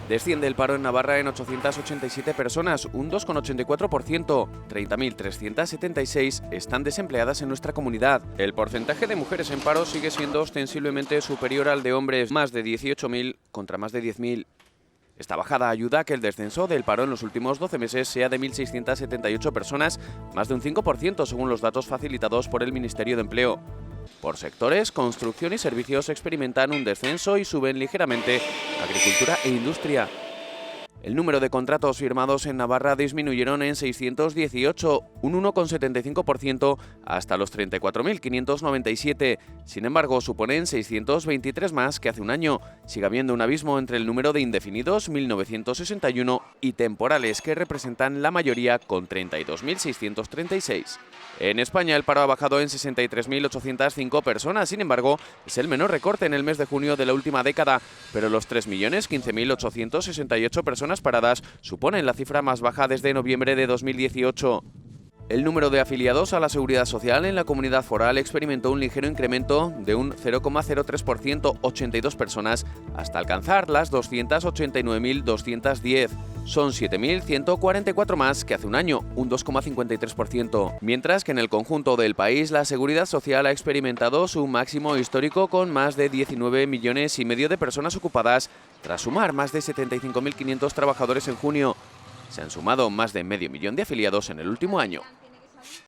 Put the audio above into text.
Desciende el paro en Navarra en 887 personas, un 2,84%. 30.376 están desempleadas en nuestra comunidad. El porcentaje de mujeres en paro sigue siendo ostensiblemente superior al de hombres, más de 18.000 contra más de 10.000. Esta bajada ayuda a que el descenso del paro en los últimos 12 meses sea de 1.678 personas, más de un 5% según los datos facilitados por el Ministerio de Empleo. Por sectores, construcción y servicios experimentan un descenso y suben ligeramente agricultura e industria. El número de contratos firmados en Navarra disminuyeron en 618, un 1,75% hasta los 34.597. Sin embargo, suponen 623 más que hace un año. Sigue habiendo un abismo entre el número de indefinidos, 1.961, y temporales, que representan la mayoría, con 32.636. En España el paro ha bajado en 63.805 personas, sin embargo, es el menor recorte en el mes de junio de la última década, pero los 3.015.868 personas paradas suponen la cifra más baja desde noviembre de 2018. El número de afiliados a la Seguridad Social en la Comunidad Foral experimentó un ligero incremento de un 0,03%, 82 personas, hasta alcanzar las 289.210. Son 7.144 más que hace un año, un 2,53%. Mientras que en el conjunto del país la Seguridad Social ha experimentado su máximo histórico con más de 19,5 millones de personas ocupadas, tras sumar más de 75.500 trabajadores en junio. Se han sumado más de 500.000 de afiliados en el último año.